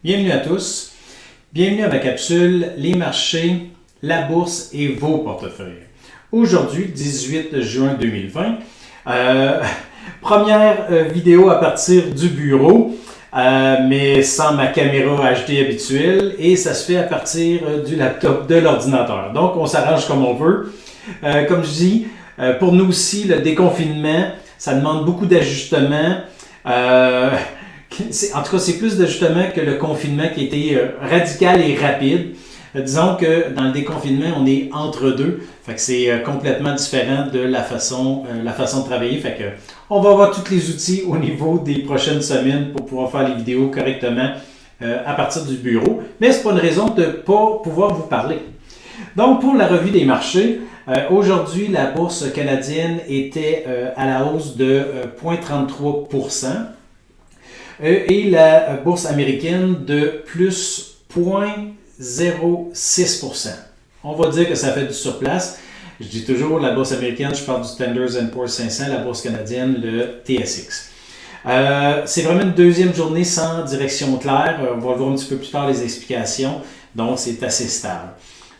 Bienvenue à tous. Bienvenue à ma capsule Les marchés, la bourse et vos portefeuilles. Aujourd'hui, 18 juin 2020, première vidéo à partir du bureau, mais sans ma caméra HD habituelle et ça se fait à partir du laptop de l'ordinateur. Donc, on s'arrange comme on veut. Comme je dis, pour nous aussi, le déconfinement, ça demande beaucoup d'ajustements. En tout cas, c'est plus d'ajustements que le confinement qui était radical et rapide. Disons que dans le déconfinement, on est entre deux. Fait que c'est complètement différent de la façon de travailler. Fait que on va avoir tous les outils au niveau des prochaines semaines pour pouvoir faire les vidéos correctement à partir du bureau. Mais c'est pas une raison de ne pas pouvoir vous parler. Donc, pour la revue des marchés, aujourd'hui, la bourse canadienne était à la hausse de 0,33%. Et la bourse américaine de plus 0,06%. On va dire que ça fait du surplace. Je dis toujours la bourse américaine, je parle du Standard & Poor's 500, la bourse canadienne, le TSX. C'est vraiment une deuxième journée sans direction claire. On va le voir un petit peu plus tard les explications. Donc, c'est assez stable.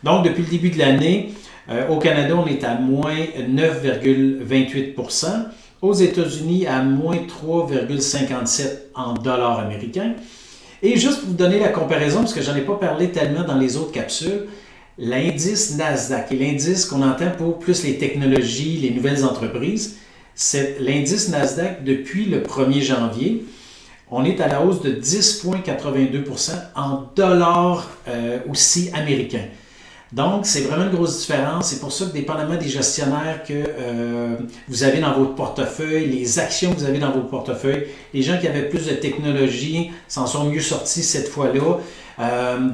Donc, depuis le début de l'année, au Canada, on est à moins 9,28%. Aux États-Unis, à moins 3,57 en dollars américains. Et juste pour vous donner la comparaison, parce que je n'en ai pas parlé tellement dans les autres capsules, l'indice Nasdaq, et l'indice qu'on entend pour plus les technologies, les nouvelles entreprises, c'est l'indice Nasdaq depuis le 1er janvier. On est à la hausse de 10,82% en dollars aussi américains. Donc, c'est vraiment une grosse différence. C'est pour ça que, dépendamment des gestionnaires que vous avez dans votre portefeuille, les actions que vous avez dans votre portefeuille, les gens qui avaient plus de technologie s'en sont mieux sortis cette fois-là.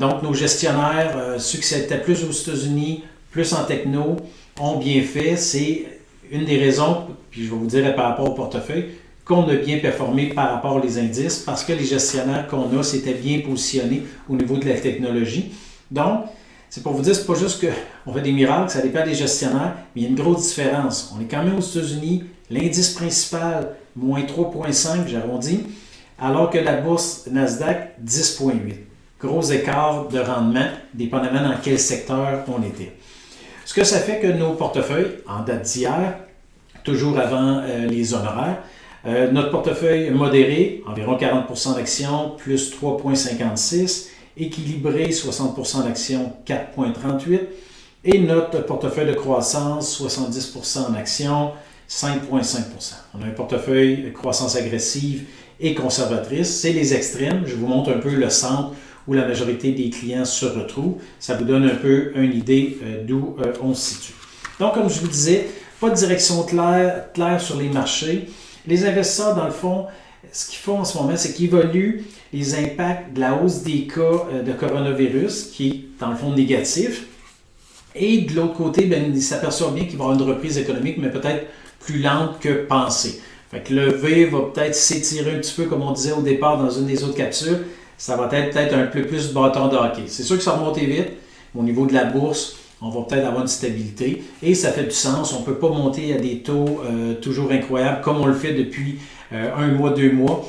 Donc, nos gestionnaires, ceux qui étaient plus aux États-Unis, plus en techno, ont bien fait. C'est une des raisons, puis je vais vous dire par rapport au portefeuille, qu'on a bien performé par rapport aux indices parce que les gestionnaires qu'on a s'étaient bien positionnés au niveau de la technologie. Donc, c'est pour vous dire, c'est pas juste qu'on fait des miracles, ça dépend des gestionnaires, mais il y a une grosse différence. On est quand même aux États-Unis, l'indice principal, moins 3,5, j'arrondis, alors que la bourse Nasdaq, 10,8. Gros écart de rendement, dépendamment dans quel secteur on était. Ce que ça fait que nos portefeuilles, en date d'hier, toujours avant les honoraires, notre portefeuille modéré, environ 40% d'actions, plus 3,56, équilibré, 60% d'actions, 4,38. Et notre portefeuille de croissance, 70% en actions, 5,5%. On a un portefeuille de croissance agressive et conservatrice. C'est les extrêmes. Je vous montre un peu le centre où la majorité des clients se retrouvent. Ça vous donne un peu une idée d'où on se situe. Donc, comme je vous disais, pas de direction claire sur les marchés. Les investisseurs, dans le fond, ce qu'ils font en ce moment, c'est qu'ils évaluent les impacts de la hausse des cas de coronavirus, qui est dans le fond négatif. Et de l'autre côté, ils s'aperçoivent bien qu'il va y avoir une reprise économique, mais peut-être plus lente que pensée. Fait que le V va peut-être s'étirer un petit peu, comme on disait au départ dans une des autres capsules. Ça va être peut-être un peu plus bâton de hockey. C'est sûr que ça va monter vite. Au niveau de la bourse, on va peut-être avoir une stabilité. Et ça fait du sens. On ne peut pas monter à des taux toujours incroyables comme on le fait depuis un mois, 2 mois.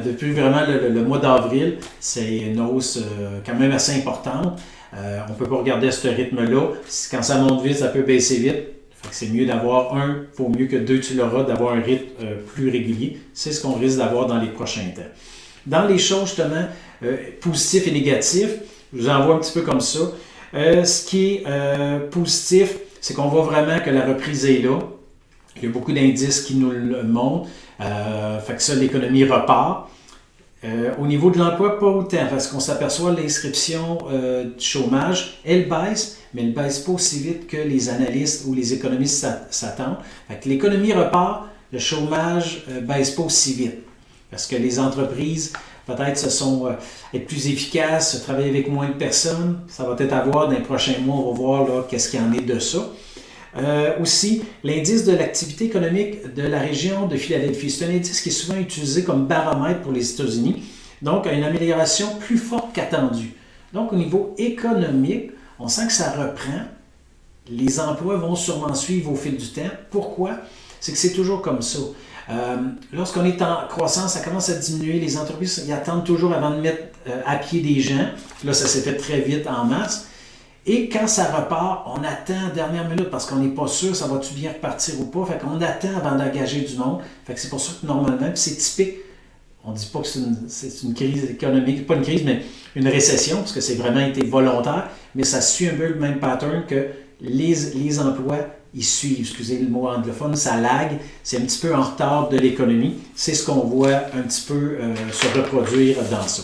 Depuis vraiment le mois d'avril, c'est une hausse quand même assez importante. On ne peut pas regarder à ce rythme-là. Quand ça monte vite, ça peut baisser vite. Fait que c'est mieux d'avoir vaut mieux que 2, tu l'auras, d'avoir un rythme plus régulier. C'est ce qu'on risque d'avoir dans les prochains temps. Dans les choses justement positifs et négatifs, je vous envoie un petit peu comme ça. Ce qui est positif, c'est qu'on voit vraiment que la reprise est là. Il y a beaucoup d'indices qui nous le montrent. Fait que ça, l'économie repart. Au niveau de l'emploi, pas autant, parce qu'on s'aperçoit que l'inscription du chômage, elle baisse, mais elle ne baisse pas aussi vite que les analystes ou les économistes s'attendent. Fait que l'économie repart, le chômage ne baisse pas aussi vite. Parce que les entreprises, peut-être, être plus efficaces, travailler avec moins de personnes. Ça va peut-être avoir dans les prochains mois, on va voir là, qu'est-ce qu'il y en est de ça. Aussi, l'indice de l'activité économique de la région de Philadelphie. C'est un indice qui est souvent utilisé comme baromètre pour les États-Unis. Donc, une amélioration plus forte qu'attendue. Donc, au niveau économique, on sent que ça reprend. Les emplois vont sûrement suivre au fil du temps. Pourquoi? C'est que c'est toujours comme ça. Lorsqu'on est en croissance, ça commence à diminuer. Les entreprises, ils attendent toujours avant de mettre à pied des gens. Là, ça s'est fait très vite en masse. Et quand ça repart, on attend à la dernière minute parce qu'on n'est pas sûr, ça va-tu bien repartir ou pas. Fait qu'on attend avant d'engager du monde. Fait que c'est pour ça que normalement, puis c'est typique. On ne dit pas que c'est une crise économique, pas une crise, mais une récession, parce que c'est vraiment été volontaire, mais ça suit un peu le même pattern que les emplois, ils suivent, excusez le mot anglophone, ça lag, c'est un petit peu en retard de l'économie. C'est ce qu'on voit un petit peu se reproduire dans ça.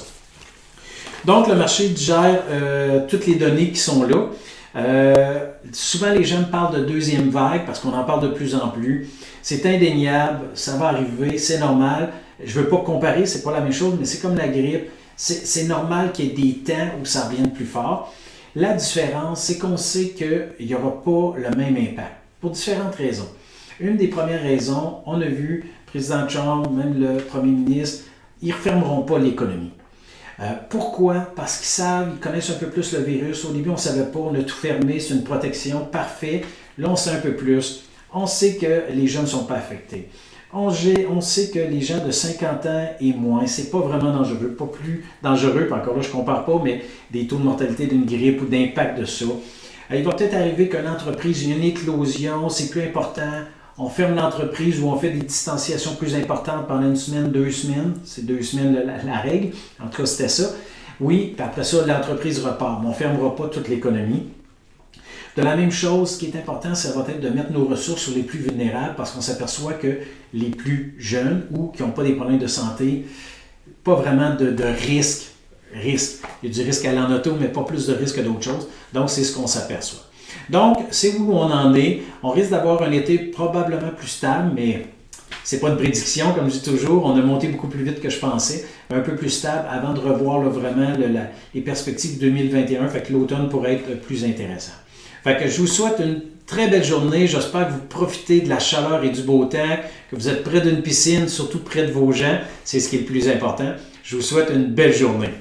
Donc, le marché digère toutes les données qui sont là. Souvent, les gens parlent de deuxième vague parce qu'on en parle de plus en plus. C'est indéniable, ça va arriver, c'est normal. Je ne veux pas comparer, c'est pas la même chose, mais c'est comme la grippe. C'est normal qu'il y ait des temps où ça revienne plus fort. La différence, c'est qu'on sait qu'il n'y aura pas le même impact, pour différentes raisons. Une des premières raisons, on a vu, le président Trump, même le premier ministre, ils ne refermeront pas l'économie. Pourquoi? Parce qu'ils savent, ils connaissent un peu plus le virus. Au début, on ne savait pas, on a tout fermé, c'est une protection parfaite. Là, on sait un peu plus. On sait que les jeunes ne sont pas affectés. On sait que les gens de 50 ans et moins, c'est pas vraiment dangereux, pas plus dangereux, puis encore là, je ne compare pas, mais des taux de mortalité d'une grippe ou d'impact de ça. Il va peut-être arriver qu'une entreprise, une éclosion, c'est plus important. On ferme l'entreprise ou on fait des distanciations plus importantes pendant une semaine, 2 semaines. C'est 2 semaines la règle. En tout cas, c'était ça. Oui, puis après ça, l'entreprise repart. Mais on ne fermera pas toute l'économie. De la même chose, ce qui est important, ça va être de mettre nos ressources sur les plus vulnérables parce qu'on s'aperçoit que les plus jeunes ou qui n'ont pas des problèmes de santé, pas vraiment de risque. Il y a du risque à aller en auto, mais pas plus de risque que d'autres choses. Donc, c'est ce qu'on s'aperçoit. Donc, c'est où on en est. On risque d'avoir un été probablement plus stable, mais c'est pas une prédiction, comme je dis toujours. On a monté beaucoup plus vite que je pensais, un peu plus stable avant de revoir là, vraiment les perspectives 2021. Fait que l'automne pourrait être plus intéressant. Fait que je vous souhaite une très belle journée. J'espère que vous profitez de la chaleur et du beau temps, que vous êtes près d'une piscine, surtout près de vos gens. C'est ce qui est le plus important. Je vous souhaite une belle journée.